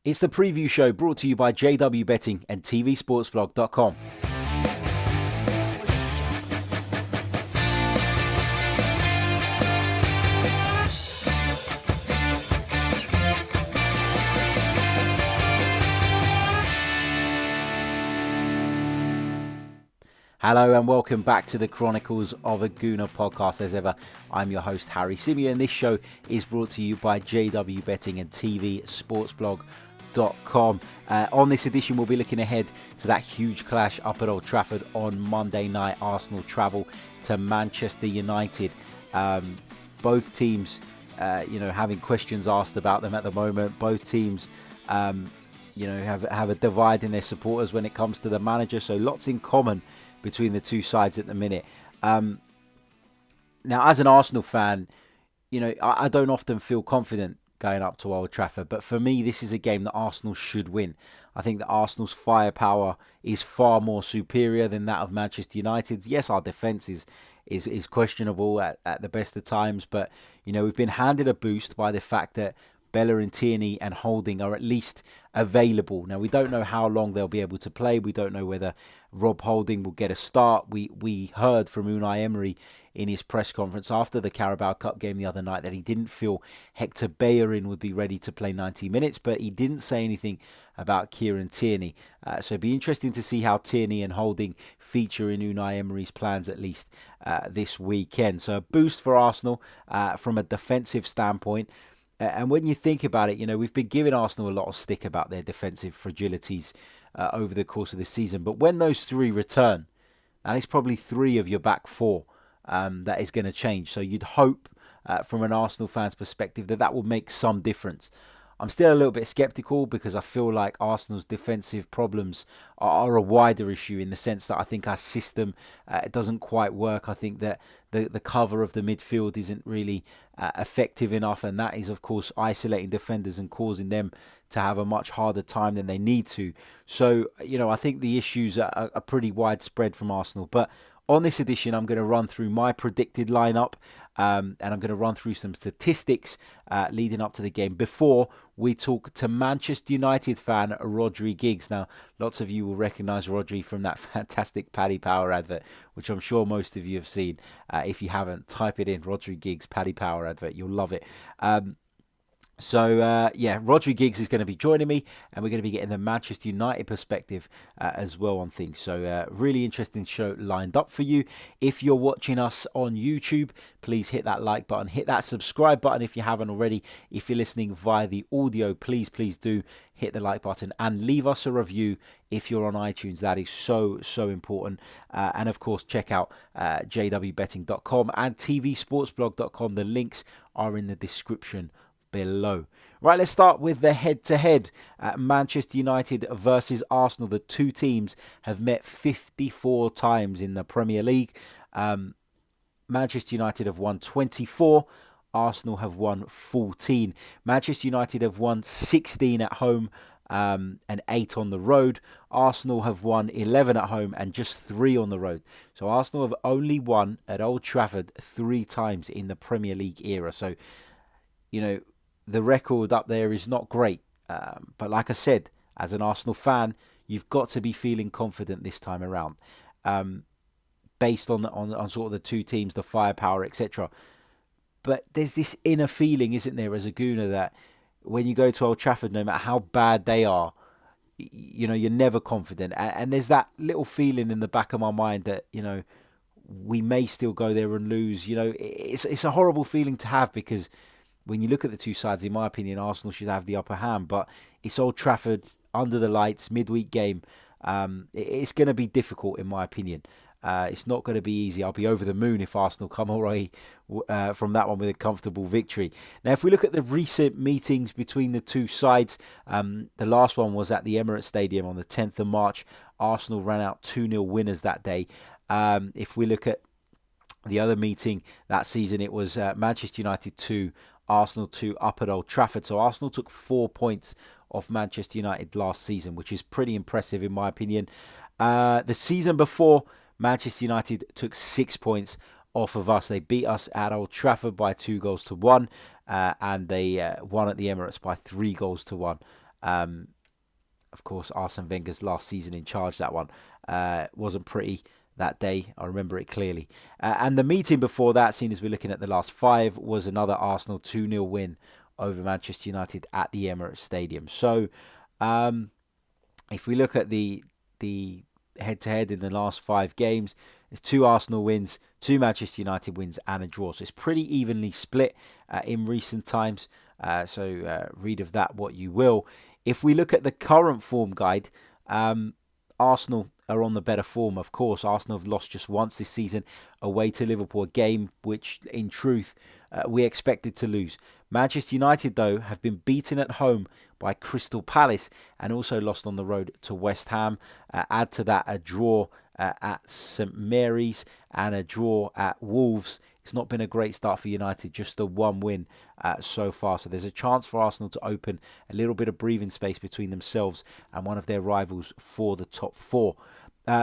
It's the preview show brought to you by JW Betting and TVSportsblog.com. Hello and welcome back to the Chronicles of a Gooner podcast. As ever, I'm your host Harry Simeon. This show is brought to you by JW Betting and TVSportsblog.com. On this edition, we'll be looking ahead to that huge clash up at Old Trafford on Monday night. Arsenal travel to Manchester United. Both teams, having questions asked about them at the moment. Both teams, have a divide in their supporters when it comes to the manager. So lots in common between the two sides at the minute. Now, as an Arsenal fan, I don't often feel confident going up to Old Trafford, but for me, this is a game that Arsenal should win. I think that Arsenal's firepower is far more superior than that of Manchester United's. Yes, our defence is questionable at the best of times, but we've been handed a boost by the fact that Bella and Tierney and Holding are at least available. Now, we don't know how long they'll be able to play. We don't know whether Rob Holding will get a start. We heard from Unai Emery in his press conference after the Carabao Cup game the other night that he didn't feel Hector Bellerin would be ready to play 90 minutes, but he didn't say anything about Kieran Tierney. So it'd be interesting to see how Tierney and Holding feature in Unai Emery's plans, at least this weekend. So a boost for Arsenal from a defensive standpoint. And when you think about it, we've been giving Arsenal a lot of stick about their defensive fragilities over the course of this season. But when those three return, and it's probably three of your back four that is going to change. So you'd hope from an Arsenal fan's perspective that will make some difference. I'm still a little bit sceptical because I feel like Arsenal's defensive problems are a wider issue in the sense that I think our system doesn't quite work. I think that the cover of the midfield isn't really effective enough, and that is, of course, isolating defenders and causing them to have a much harder time than they need to. So, I think the issues are pretty widespread from Arsenal. But on this edition, I'm going to run through my predicted lineup and I'm going to run through some statistics leading up to the game before we talk to Manchester United fan Rodri Giggs. Now, lots of you will recognise Rodri from that fantastic Paddy Power advert, which I'm sure most of you have seen. If you haven't, type it in, Rodri Giggs Paddy Power advert. You'll love it. Rodri Giggs is going to be joining me, and we're going to be getting the Manchester United perspective as well on things. So really interesting show lined up for you. If you're watching us on YouTube, please hit that like button, hit that subscribe button if you haven't already. If you're listening via the audio, please do hit the like button and leave us a review if you're on iTunes. That is so important. And of course, check out jwbetting.com and tvsportsblog.com. The links are in the description below. Right, let's start with the head-to-head. Manchester United versus Arsenal. The two teams have met 54 times in the Premier League. Manchester United have won 24. Arsenal have won 14. Manchester United have won 16 at home and 8 on the road. Arsenal have won 11 at home and just 3 on the road. So Arsenal have only won at Old Trafford 3 times in the Premier League era. So, the record up there is not great. But like I said, as an Arsenal fan, you've got to be feeling confident this time around. Based on sort of the two teams, the firepower, etc. But there's this inner feeling, isn't there, as a Gooner, that when you go to Old Trafford, no matter how bad they are, you're never confident. And there's that little feeling in the back of my mind that, we may still go there and lose. It's a horrible feeling to have because when you look at the two sides, in my opinion, Arsenal should have the upper hand. But it's Old Trafford, under the lights, midweek game. It's going to be difficult, in my opinion. It's not going to be easy. I'll be over the moon if Arsenal come away from that one with a comfortable victory. Now, if we look at the recent meetings between the two sides, the last one was at the Emirates Stadium on the 10th of March. Arsenal ran out 2-0 winners that day. If we look at the other meeting that season, it was Manchester United 2, Arsenal 2 up at Old Trafford. So Arsenal took 4 points off Manchester United last season, which is pretty impressive in my opinion. The season before, Manchester United took 6 points off of us. They beat us at Old Trafford by 2-1, and they won at the Emirates by 3-1. Of course, Arsene Wenger's last season in charge, that one wasn't pretty that day. I remember it clearly. And the meeting before that, seeing as we're looking at the last 5, was another Arsenal 2-0 win over Manchester United at the Emirates Stadium. So if we look at the head-to-head in the last 5 games, there's 2 Arsenal wins, 2 Manchester United wins, and a draw. So it's pretty evenly split in recent times. So read of that what you will. If we look at the current form guide, Arsenal are on the better form, of course. Arsenal have lost just once this season away to Liverpool, a game which, in truth, we expected to lose. Manchester United, though, have been beaten at home by Crystal Palace and also lost on the road to West Ham. Add to that a draw at St Mary's and a draw at Wolves. It's not been a great start for United, just the 1 win so far. So there's a chance for Arsenal to open a little bit of breathing space between themselves and one of their rivals for the top 4.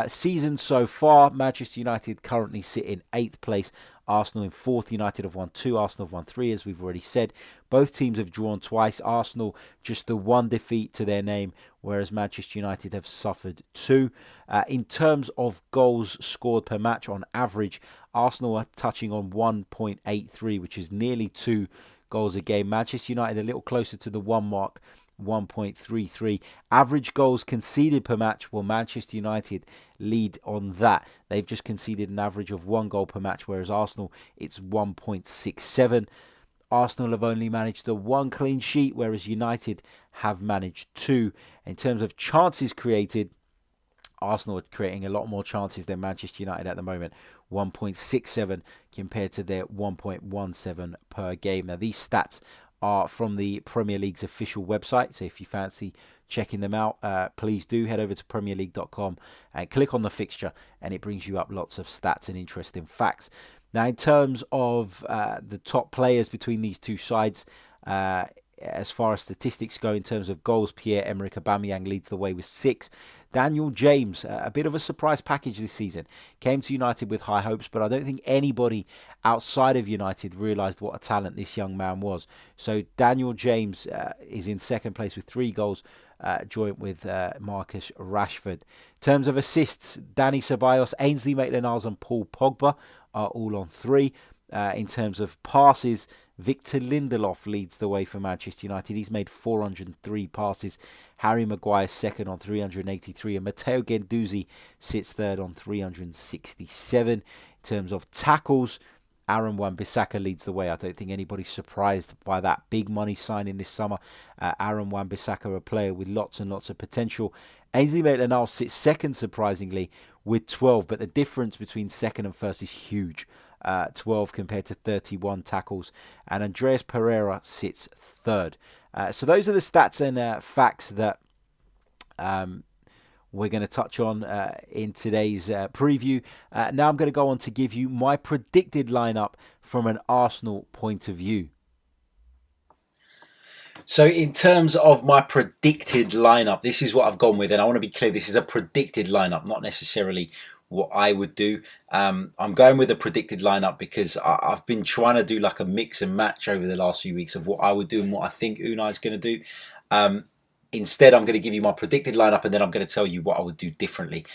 Season so far, Manchester United currently sit in 8th place. Arsenal in 4th. United have won 2. Arsenal have won 3, as we've already said. Both teams have drawn twice. Arsenal just the 1 defeat to their name, whereas Manchester United have suffered 2. In terms of goals scored per match on average, Arsenal are touching on 1.83, which is nearly 2 goals a game. Manchester United a little closer to the 1 mark, 1.33. Average goals conceded per match, well, Manchester United lead on that. They've just conceded an average of 1 goal per match, whereas Arsenal, it's 1.67. Arsenal have only managed the 1 clean sheet, whereas United have managed 2. In terms of chances created, Arsenal are creating a lot more chances than Manchester United at the moment. 1.67 compared to their 1.17 per game. Now, these stats are from the Premier League's official website, so if you fancy checking them out, please do head over to premierleague.com and click on the fixture, and it brings you up lots of stats and interesting facts. Now, in terms of the top players between these two sides, as far as statistics go, in terms of goals, Pierre-Emerick Aubameyang leads the way with 6. Daniel James, a bit of a surprise package this season, came to United with high hopes, but I don't think anybody outside of United realised what a talent this young man was. So Daniel James is in 2nd place with 3 goals, joint with Marcus Rashford. In terms of assists, Dani Ceballos, Ainsley Maitland-Niles and Paul Pogba are all on 3. In terms of passes, Victor Lindelof leads the way for Manchester United. He's made 403 passes. Harry Maguire 2nd on 383. And Matteo Guendouzi sits 3rd on 367. In terms of tackles, Aaron Wan-Bissaka leads the way. I don't think anybody's surprised by that big money signing this summer. Aaron Wan-Bissaka, a player with lots and lots of potential. Ainsley Maitland-Niles sits 2nd, surprisingly, with 12. But the difference between 2nd and 1st is huge. 12 compared to 31 tackles, and Andreas Pereira sits 3rd. So those are the stats and facts that we're going to touch on in today's preview. Now I'm going to go on to give you my predicted lineup from an Arsenal point of view. So in terms of my predicted lineup, this is what I've gone with, and I want to be clear, this is a predicted lineup, not necessarily what I would do. I'm going with a predicted lineup because I've been trying to do like a mix and match over the last few weeks of what I would do and what I think Unai's going to do. Instead, I'm going to give you my predicted lineup, and then I'm going to tell you what I would do differently.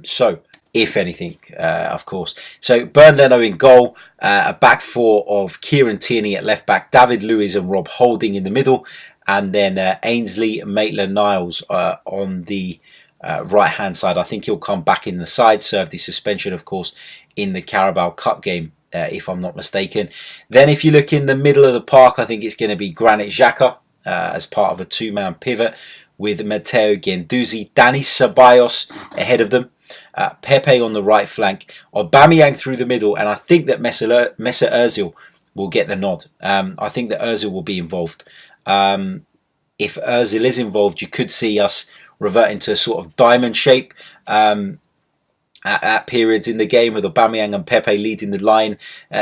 So, if anything, of course. So, Bernd Leno in goal, a back 4 of Kieran Tierney at left back, David Luiz and Rob Holding in the middle, and then Ainsley Maitland-Niles on the right-hand side. I think he'll come back in the side, served his suspension, of course, in the Carabao Cup game, if I'm not mistaken. Then if you look in the middle of the park, I think it's going to be Granit Xhaka as part of a 2-man pivot with Matteo Guendouzi, Dani Ceballos ahead of them, Pepe on the right flank, Aubameyang through the middle, and I think that Mesut Ozil will get the nod. I think that Ozil will be involved. If Ozil is involved, you could see us revert into a sort of diamond shape at periods in the game, with Aubameyang and Pepe leading the line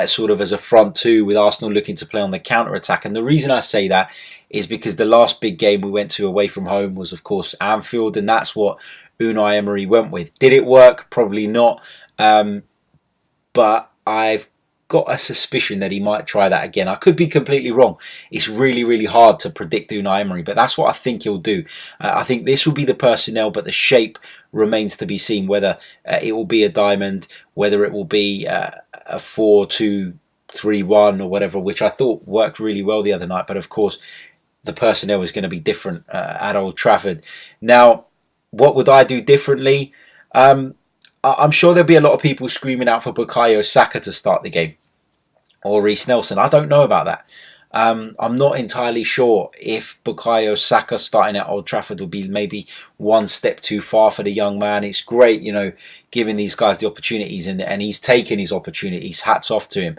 sort of as a front 2, with Arsenal looking to play on the counter-attack. And the reason I say that is because the last big game we went to away from home was, of course, Anfield, and that's what Unai Emery went with. Did it work? Probably not. But I've got a suspicion that he might try that again. I could be completely wrong. It's really, really hard to predict Unai Emery, but that's what I think he'll do. I think this will be the personnel, but the shape remains to be seen, whether it will be a diamond, whether it will be a 4-2-3-1 or whatever, which I thought worked really well the other night. But of course, the personnel is going to be different at Old Trafford. Now, what would I do differently? I'm sure there'll be a lot of people screaming out for Bukayo Saka to start the game, or Reece Nelson. I don't know about that. I'm not entirely sure if Bukayo Saka starting at Old Trafford would be maybe one step too far for the young man. It's great, giving these guys the opportunities, and he's taken his opportunities. Hats off to him.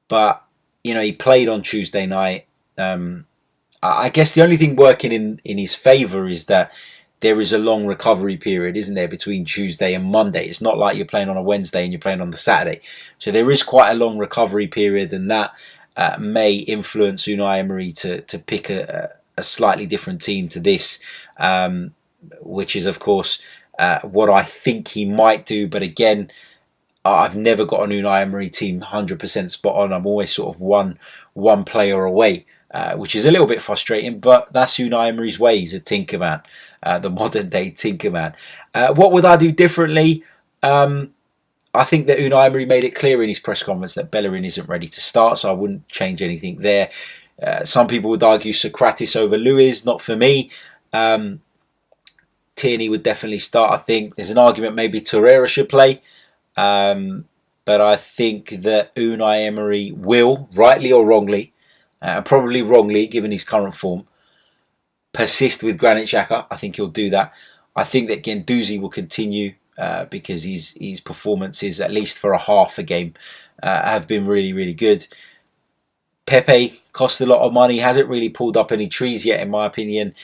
But, he played on Tuesday night. I guess the only thing working in his favour is that there is a long recovery period, isn't there, between Tuesday and Monday. It's not like you're playing on a Wednesday and you're playing on the Saturday. So there is quite a long recovery period, and that may influence Unai Emery to pick a slightly different team to this, which is, of course, what I think he might do. But again, I've never got an Unai Emery team 100% spot on. I'm always sort of one player away, which is a little bit frustrating, but that's Unai Emery's way. He's a tinker man, the modern day tinker man. What would I do differently? I think that Unai Emery made it clear in his press conference that Bellerin isn't ready to start, so I wouldn't change anything there. Some people would argue Socrates over Luiz, not for me. Tierney would definitely start, I think. There's an argument maybe Torreira should play. But I think that Unai Emery will, rightly or wrongly, probably wrongly given his current form, persist with Granit Xhaka. I think he'll do that. I think that Guendouzi will continue because his performances, at least for a half a game, have been really, really good. Pepe cost a lot of money, hasn't really pulled up any trees yet, in my opinion.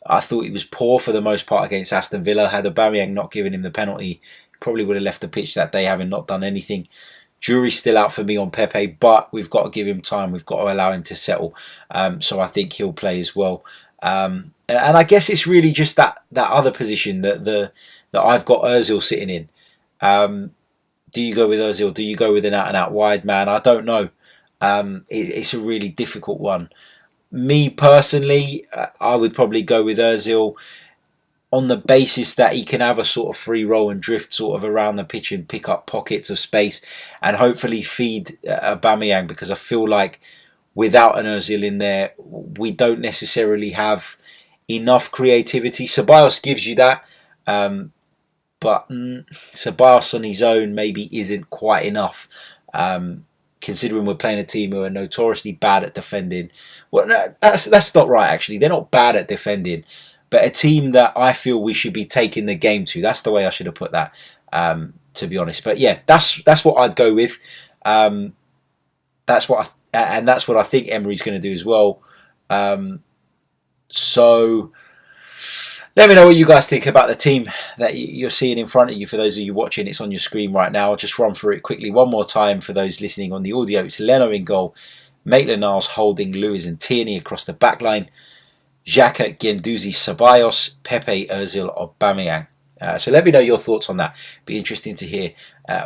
I thought he was poor for the most part against Aston Villa. Had Aubameyang not given him the penalty, probably would have left the pitch that day, having not done anything. Jury's still out for me on Pepe, but we've got to give him time. We've got to allow him to settle. So I think he'll play as well. And I guess it's really just that other position that I've got Ozil sitting in. Do you go with Ozil? Do you go with an out-and-out wide man? I don't know. It's a really difficult one. Me personally, I would probably go with Ozil on the basis that he can have a sort of free roll and drift sort of around the pitch and pick up pockets of space and hopefully feed Aubameyang, because I feel like without an Ozil in there, we don't necessarily have enough creativity. Ceballos gives you that, but Ceballos on his own maybe isn't quite enough, considering we're playing a team who are notoriously bad at defending. Well, no, that's not right, actually. They're not bad at defending, but a team that I feel we should be taking the game to. That's the way I should have put that, to be honest. But yeah, that's what I'd go with. That's what I think Emery's going to do as well. So let me know what you guys think about the team that you're seeing in front of you. For those of you watching, it's on your screen right now. I'll just run through it quickly one more time for those listening on the audio. It's Leno in goal, Maitland-Niles, Holding, Lewis and Tierney across the back line. Xhaka, Guendouzi, Ceballos, Pepe, Ozil, Aubameyang. So let me know your thoughts on that. Be interesting to hear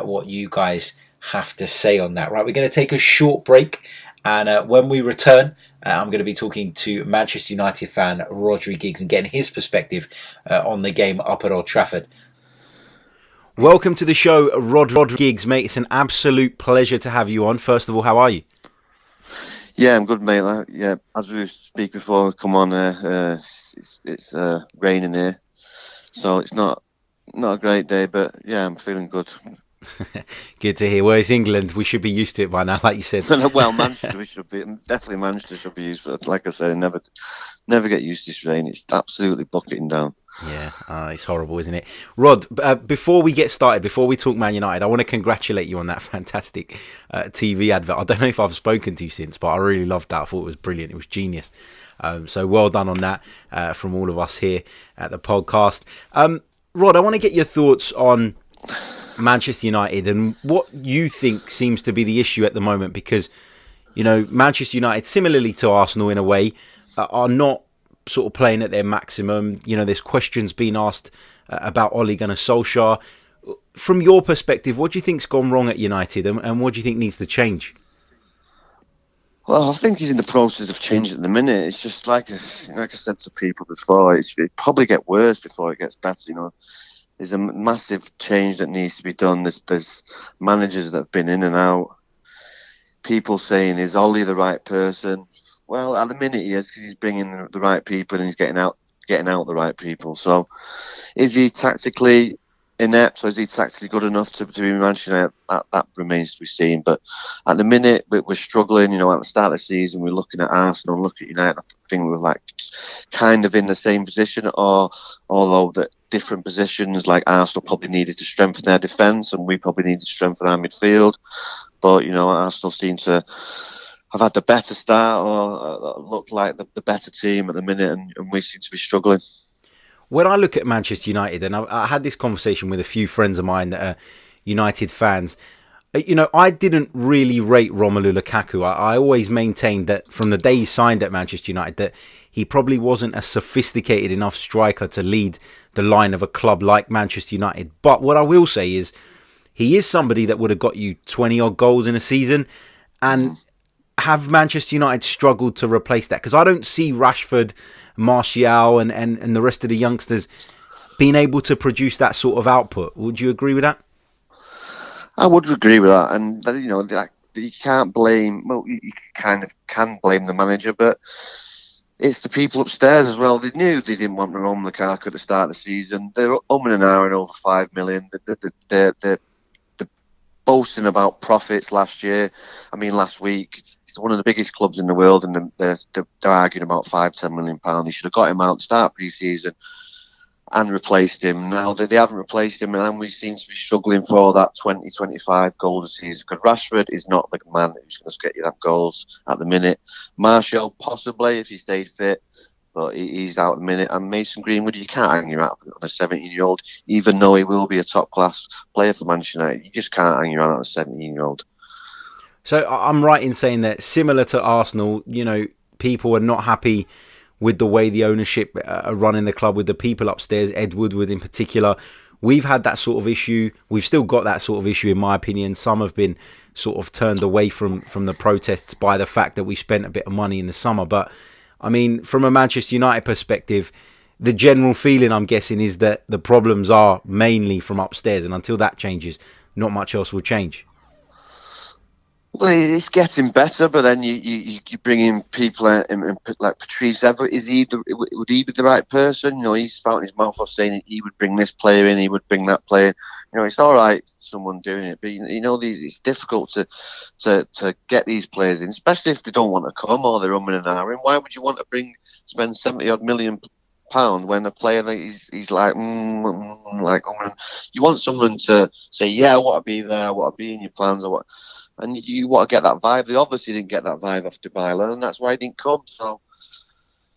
what you guys have to say on that. Right, we're going to take a short break, and when we return, I'm going to be talking to Manchester United fan Rodri Giggs and getting his perspective on the game up at Old Trafford. Welcome to the show, Rodri Giggs, mate. It's an absolute pleasure to have you on. First of all, how are you? Yeah, I'm good, mate. Yeah, as we speak before, come on, it's raining here, so it's not a great day, but yeah, I'm feeling good. Good to hear. Well, it's England. We should be used to it by now, like you said. Well, Manchester, Manchester should be used to it. Like I said, never get used to this rain. It's absolutely bucketing down. Yeah, it's horrible, isn't it? Rod, before we get started, before we talk Man United, I want to congratulate you on that fantastic TV advert. I don't know if I've spoken to you since, but I really loved that. I thought it was brilliant. It was genius. So well done on that from all of us here at the podcast. Rod, I want to get your thoughts on Manchester United and what you think seems to be the issue at the moment, because, Manchester United, similarly to Arsenal in a way, are not sort of playing at their maximum. There's questions being asked about Ole Gunnar Solskjaer. from your perspective, what do you think's gone wrong at United, and what do you think needs to change? Well, I think he's in the process of changing at the minute. It's just like I said to people before, it probably get worse before it gets better. You know, there's a massive change that needs to be done. There's managers that have been in and out. People saying, is Ollie the right person? Well, at the minute he is, because he's bringing the right people and he's getting out the right people. So, is he tactically inept, or is he tactically good enough to be Manchester United? That remains to be seen. But at the minute we're struggling. You know, at the start of the season we're looking at Arsenal and looking at United. I think we're like kind of in the same position, or although that different positions. Like Arsenal probably needed to strengthen their defence, and we probably needed to strengthen our midfield. But you know, Arsenal seem to have had the better start, or look like the better team at the minute, and we seem to be struggling. When I look at Manchester United, and I had this conversation with a few friends of mine that are United fans, you know, I didn't really rate Romelu Lukaku. I always maintained that from the day he signed at Manchester United, that he probably wasn't a sophisticated enough striker to lead the line of a club like Manchester United. But what I will say is, he is somebody that would have got you 20 odd goals in a season. And have Manchester United struggled to replace that? Because I don't see Rashford, Martial and the rest of the youngsters being able to produce that sort of output. Would you agree with that? I would agree with that, and you know, you can't blame. Well, you kind of can blame the manager, but it's the people upstairs as well. They knew they didn't want Romelu Lukaku at the start of the season. They were umming and ahhing over 5 million. They're boasting about profits last week. It's one of the biggest clubs in the world, and they're arguing about £5-10 million. They should have got him out to start pre-season and replaced him. Now they haven't replaced him, and we seem to be struggling for that 20-25 goal a season. Because Rashford is not the man who's going to get you that goals at the minute. Martial possibly if he stayed fit, but he's out at the minute. And Mason Greenwood, you can't hang your hat on a 17-year-old, even though he will be a top-class player for Manchester United. You just can't hang your hat on a 17-year-old. So I'm right in saying that, similar to Arsenal, you know, people are not happy with the way the ownership are running the club, with the people upstairs, Ed Woodward in particular. We've had that sort of issue. We've still got that sort of issue, in my opinion. Some have been sort of turned away from the protests by the fact that we spent a bit of money in the summer. But, I mean, from a Manchester United perspective, the general feeling, I'm guessing, is that the problems are mainly from upstairs. And until that changes, not much else will change. Well, it's getting better, but then you bring in people like Patrice Evra. Would he be the right person? You know, he's spouting his mouth off saying he would bring this player in, he would bring that player in. You know, it's all right, someone doing it, but you know, it's difficult to get these players in, especially if they don't want to come or they're umming and ahhing. Why would you want to spend 70 odd million pound when a player that he's like you want someone to say, yeah, I want to be there, I want to be in your plans, or what. And you want to get that vibe. They obviously didn't get that vibe after Bayern, and that's why he didn't come. So,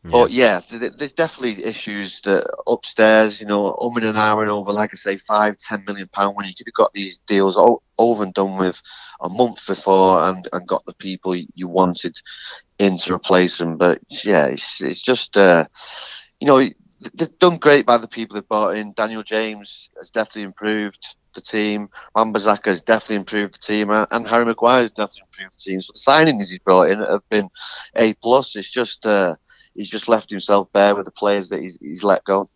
yeah. But yeah, there's definitely issues that upstairs, you know, umming and ahhing over, like I say, £5-10 million when you could have got these deals over and done with a month before and got the people you wanted in to replace them. But yeah, it's just, you know, they've done great by the people they've brought in. Daniel James has definitely improved the team. Wan-Bissaka has definitely improved the team, and Harry Maguire has definitely improved the team. So the signings he's brought in have been A+. It's just he's just left himself bare with the players that he's let go.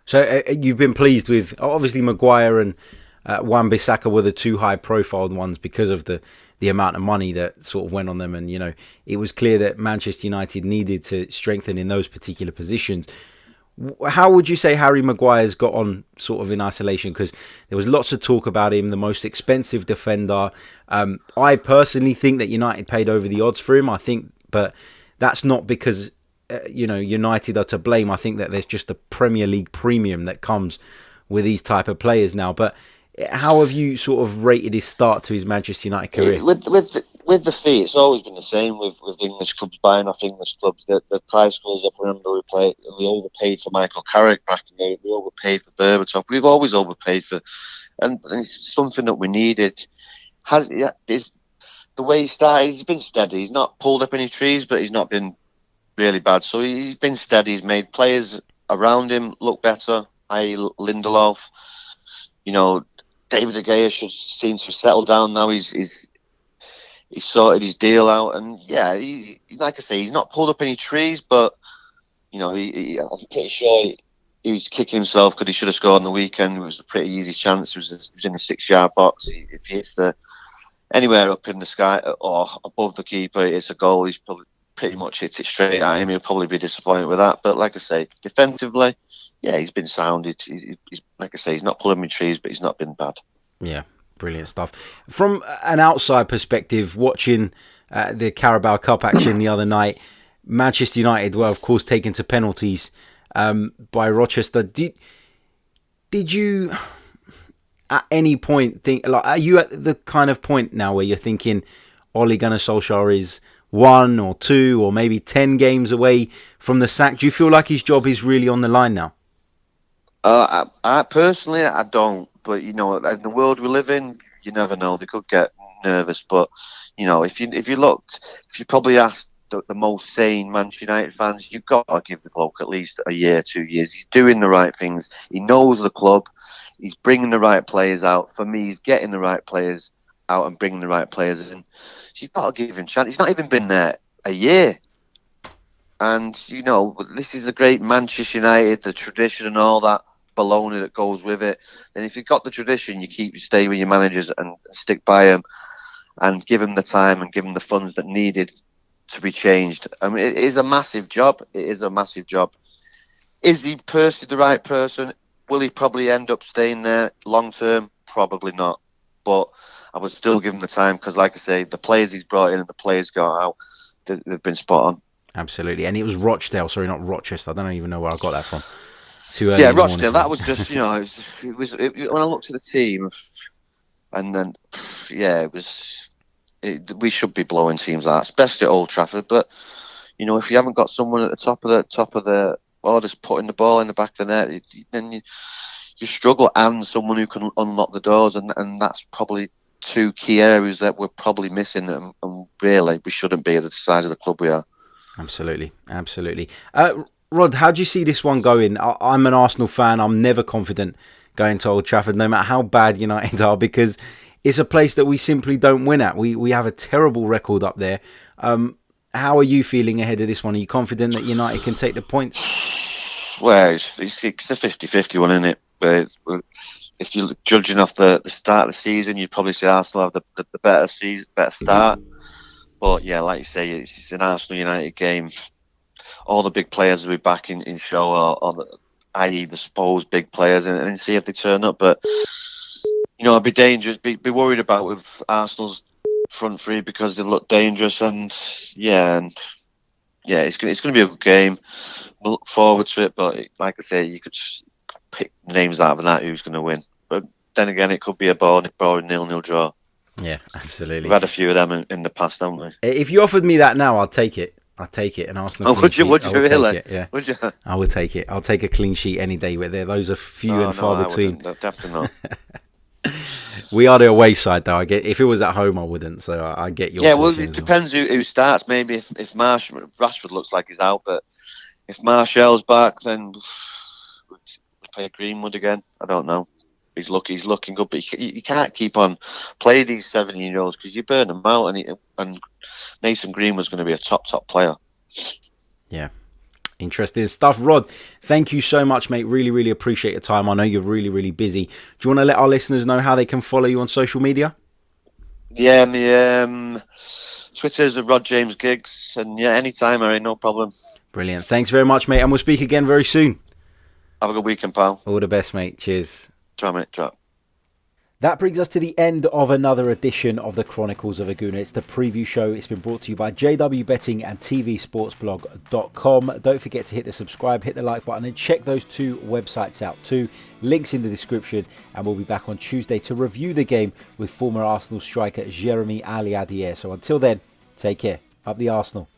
So you've been pleased with, obviously, Maguire and Wan-Bissaka were the two high-profile ones because of the amount of money that sort of went on them, and you know, it was clear that Manchester United needed to strengthen in those particular positions. How would you say Harry Maguire's got on sort of in isolation? Because there was lots of talk about him, the most expensive defender. I personally think that United paid over the odds for him. I think, but that's not because you know, United are to blame. I think that there's just a Premier League premium that comes with these type of players now. But how have you sort of rated his start to his Manchester United career? With the fee, it's always been the same with English clubs buying off English clubs. The price goes up. Remember, we overpaid for Michael Carrick back in the day. We overpaid for Berbatov. We've always overpaid for, and it's something that we needed. Is the way he started? He's been steady. He's not pulled up any trees, but he's not been really bad. So he's been steady. He's made players around him look better. I.e. Lindelof. You know, David De Gea seems to have settled down now. He's sorted his deal out, and yeah, like I say, he's not pulled up any trees, but I'm pretty sure he was kicking himself because he should have scored on the weekend. It was a pretty easy chance. It was in the 6-yard box. If he hits anywhere up in the sky or above the keeper, it's a goal. He's probably pretty much hits it straight at him. He'll probably be disappointed with that. But like I say, defensively, yeah, he's been sound. He's like I say, he's not pulling me trees, but he's not been bad. Yeah, brilliant stuff. From an outside perspective, watching the Carabao Cup action the other night, Manchester United were, of course, taken to penalties by Rochester. Did you at any point think, like, are you at the kind of point now where you're thinking Ole Gunnar Solskjaer is 1 or 2 or maybe 10 games away from the sack? Do you feel like his job is really on the line now? I personally, I don't. But in the world we live in, you never know. They could get nervous. But if you probably asked the most sane Manchester United fans, you've got to give the bloke at least a year, 2 years. He's doing the right things. He knows the club. He's bringing the right players out. For me, he's getting the right players out and bringing the right players in. So you've got to give him a chance. He's not even been there a year. And, this is the great Manchester United, the tradition and all that baloney that goes with it. And if you've got the tradition, you stay with your managers and stick by them and give them the time and give them the funds that needed to be changed. I mean, it is a massive job. It is a massive job. Is he personally the right person? Will he probably end up staying there long term? Probably not. But I would still give him the time because, like I say, the players he's brought in and the players got out, they've been spot on. Absolutely. And it was Rochdale, sorry, not Rochester. I don't even know where I got that from. Too early. Yeah, Rochdale. That was just, when I looked at the team, and then, yeah, we should be blowing teams out, especially at Old Trafford. But if you haven't got someone at the top of the order putting the ball in the back of the net, then you struggle. And someone who can unlock the doors, and that's probably 2 key areas that we're probably missing. And really, we shouldn't be at the size of the club we are. Absolutely. Rod, how do you see this one going? I'm an Arsenal fan. I'm never confident going to Old Trafford, no matter how bad United are, because it's a place that we simply don't win at. We have a terrible record up there. How are you feeling ahead of this one? Are you confident that United can take the points? Well, it's a 50-50 one, isn't it? But if you're judging off the start of the season, you'd probably say Arsenal have the better start. But yeah, like you say, it's an Arsenal United game. All the big players will be back in show, i.e. the supposed big players, and see if they turn up. But I'd be dangerous, be worried about with Arsenal's front three because they look dangerous, and it's going to be a good game. We'll look forward to it, but like I say, you could pick names out of that who's going to win. But then again, it could be a boring 0-0 draw. Yeah, absolutely. We've had a few of them in the past, haven't we? If you offered me that now, I'd take it. And Arsenal. Oh, would you really? Yeah. Would you? I would take it. I'll take a clean sheet any day. But those are few and far between. Definitely not. We are the away side, though. If it was at home, I wouldn't. So I get your. Yeah, well, it depends who starts. Maybe if Rashford looks like he's out, but if Martial's back, then we play Greenwood again. I don't know. He's looking good, but you can't keep on playing these 17-year-olds because you burn them out. And Mason Greenwood's going to be a top player. Yeah. Interesting stuff. Rod, thank you so much, mate. Really, really appreciate your time. I know you're really, really busy. Do you want to let our listeners know how they can follow you on social media? Yeah, my Twitter's Rod James Giggs. And yeah, anytime, Harry, no problem. Brilliant. Thanks very much, mate. And we'll speak again very soon. Have a good weekend, pal. All the best, mate. Cheers. Try, mate. Try. That brings us to the end of another edition of the Chronicles of a Gooner. It's the preview show. It's been brought to you by JW Betting and TVSportsblog.com. Don't forget to hit the subscribe, hit the like button, and check those 2 websites out too. Links in the description. And we'll be back on Tuesday to review the game with former Arsenal striker Jeremy Aliadier. So until then, take care. Up the Arsenal.